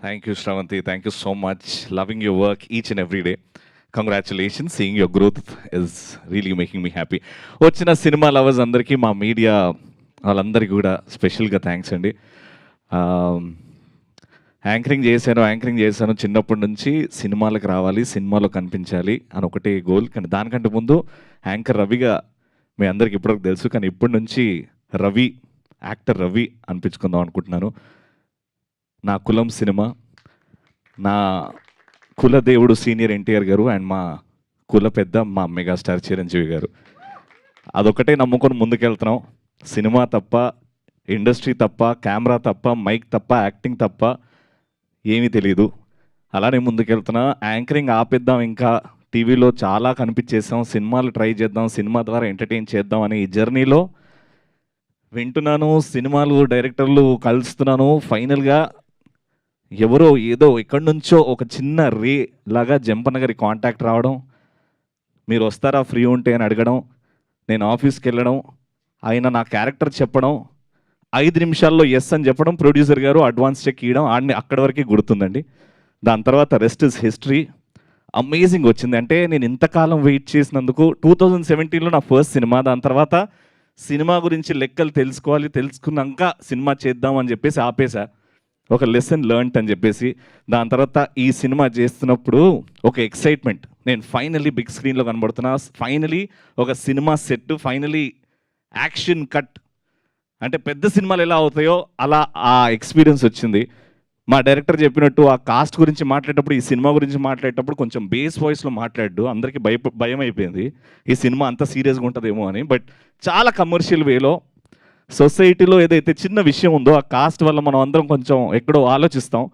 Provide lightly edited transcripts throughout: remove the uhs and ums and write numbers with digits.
Thank you, Shravanti. Thank you so much. Loving your work each and every day. Congratulations. Seeing your growth is really making me happy. వచ్చిన cinema lovers అందరికీ మా media వాళ్ళందరికీ కూడా స్పెషల్గా thanks అండి. Anchoring చేశాను చిన్నప్పటి నుంచి సినిమాలకు రావాలి, సినిమాలో కనిపించాలి అని ఒకటే గోల్. కానీ దానికంటే ముందు యాంకర్ రవిగా మీ అందరికి ఇప్పటివరకు తెలుసు, కానీ ఇప్పటి నుంచి రవి, యాక్టర్ రవి అనిపించుకుందాం అనుకుంటున్నాను. నా కులం సినిమా, నా కులదేవుడు సీనియర్ ఎన్టీఆర్ గారు అండ్ మా కుల పెద్ద మా మెగాస్టార్ చిరంజీవి గారు. అదొకటే నమ్ముకొని ముందుకెళ్తున్నాం. సినిమా తప్ప, ఇండస్ట్రీ తప్ప, కెమెరా తప్ప, మైక్ తప్ప, యాక్టింగ్ తప్ప ఏమీ తెలీదు. అలానే ముందుకెళ్తున్నా. యాంకరింగ్ ఆపేద్దాం, ఇంకా టీవీలో చాలా కనిపించేసాం, సినిమాలు ట్రై చేద్దాం, సినిమా ద్వారా ఎంటర్టైన్ చేద్దాం అనే ఈ జర్నీలో వింటున్నాను, సినిమాలు డైరెక్టర్లు కలుస్తున్నాను. ఫైనల్గా ఎవరో ఏదో ఎక్కడి నుంచో ఒక చిన్న రే లాగా జంపన్న గారి కాంటాక్ట్ రావడం, మీరు వస్తారా ఫ్రీ ఉంటే అని అడగడం, నేను ఆఫీస్కి వెళ్ళడం, ఆయన నా క్యారెక్టర్ చెప్పడం, 5 నిమిషాల్లో ఎస్ అని చెప్పడం, ప్రొడ్యూసర్ గారు అడ్వాన్స్ చెక్ ఇవ్వడం, ఆడిని అక్కడి వరకే గుర్తుందండి. దాని తర్వాత రెస్ట్ ఇస్ హిస్టరీ. అమేజింగ్ వచ్చింది. అంటే నేను ఇంతకాలం వెయిట్ చేసినందుకు 2017లో నా ఫస్ట్ సినిమా. దాని తర్వాత సినిమా గురించి లెక్కలు తెలుసుకున్నాక సినిమా చేద్దాం అని చెప్పేసి ఆపేసా, ఒక లెసన్ లెర్న్ట్ అని చెప్పేసి. దాని తర్వాత ఈ సినిమా చేస్తున్నప్పుడు ఒక ఎక్సైట్మెంట్, నేను ఫైనలీ బిగ్ స్క్రీన్లో కనబడుతున్నా, ఫైనలీ ఒక cinema set, finally action cut. అంటే పెద్ద సినిమాలు ఎలా అవుతాయో అలా ఆ ఎక్స్పీరియన్స్ వచ్చింది. మా డైరెక్టర్ చెప్పినట్టు ఆ కాస్ట్ గురించి మాట్లాడేటప్పుడు, ఈ సినిమా గురించి మాట్లాడేటప్పుడు కొంచెం బేస్ వాయిస్లో మాట్లాడు, అందరికీ భయం అయిపోయింది ఈ సినిమా అంత సీరియస్గా ఉంటుందేమో అని. బట్ చాలా కమర్షియల్ వేలో సొసైటీలో ఏదైతే చిన్న విషయం ఉందో ఆ కాస్ట్ వల్ల మనం అందరం కొంచెం ఎక్కడో ఆలోచిస్తాం,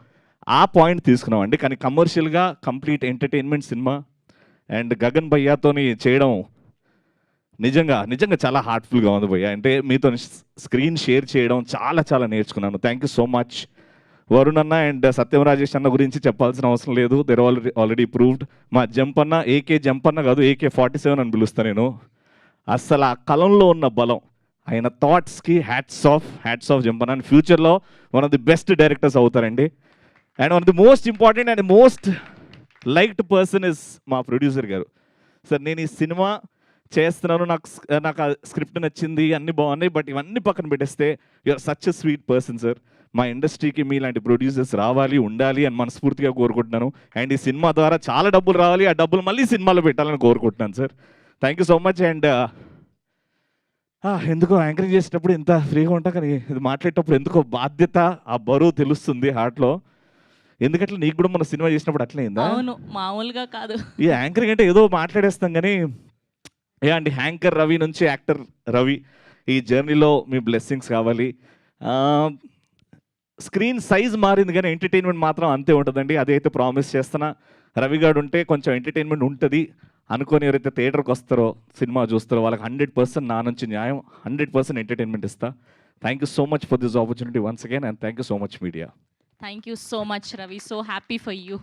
ఆ పాయింట్ తీసుకున్నామండి. కానీ కమర్షియల్గా complete entertainment cinema. And Gagan భయ్యాతోని చేయడం నిజంగా చాలా హార్ట్ఫుల్గా ఉంది భయ్య. అంటే మీతో స్క్రీన్ షేర్ చేయడం చాలా నేర్చుకున్నాను. Thank you so much. Varun అన్న అండ్ సత్యం రాజేష్ అన్న గురించి చెప్పాల్సిన అవసరం లేదు, దెర్ ఆల్రెడీ ప్రూవ్డ్. మా జంపన్న ఏకే జంపన్న కాదు, AK-47 అని పిలుస్తాను నేను. అస్సలు ఆ కలంలో ఉన్న బలం, ఆయన థాట్స్కి హ్యాట్స్ ఆఫ్ జంపన్న. అండ్ ఫ్యూచర్లో one of the best directors అవుతారండి. And one of the most important and most liked person is మా ప్రొడ్యూసర్ గారు. సార్ నేను ఈ సినిమా చేస్తున్నాను, నాకు ఆ స్క్రిప్ట్ నచ్చింది, అన్నీ బాగున్నాయి, బట్ ఇవన్నీ పక్కన పెట్టేస్తే you're such a sweet person sir. మా ఇండస్ట్రీకి మీలాంటి ప్రొడ్యూసర్స్ రావాలి, ఉండాలి అని మనస్ఫూర్తిగా కోరుకుంటున్నాను. అండ్ ఈ సినిమా ద్వారా చాలా డబ్బులు రావాలి, ఆ డబ్బులు మళ్ళీ సినిమాలో పెట్టాలని కోరుకుంటున్నాను sir. Thank you so much. And ఎందుకో యాంకరింగ్ చేసేటప్పుడు ఎంత ఫ్రీగా ఉంటా, కానీ ఇది మాట్లాడేటప్పుడు ఎందుకో బాధ్యత, ఆ బరువు తెలుస్తుంది హార్ట్లో. ఎందుకంటే నీకు కూడా మన సినిమా చేసినప్పుడు అట్లే అయిందా? అవును, మామూలుగా కాదు. ఈ యాంకరింగ్ అంటే ఏదో మాట్లాడేస్తాం, కానీ అండి యాంకర్ రవి నుంచి యాక్టర్ రవి, ఈ జర్నీలో మీ బ్లెస్సింగ్స్ కావాలి. స్క్రీన్ సైజ్ మారింది కానీ ఎంటర్టైన్మెంట్ మాత్రం అంతే ఉంటుందండి. అదైతే ప్రామిస్ చేస్తున్నా. రవి గారు ఉంటే కొంచెం ఎంటర్టైన్మెంట్ ఉంటుంది అనుకొని ఎవరైతే థియేటర్కి వస్తారో, సినిమా చూస్తారో, వాళ్ళకి 100% నా నుంచి న్యాయం, 100% ఎంటర్టైన్మెంట్ ఇస్తా. Thank you so much for this opportunity once again, and thank you so much media. Thank you so much, Ravi. So happy for you.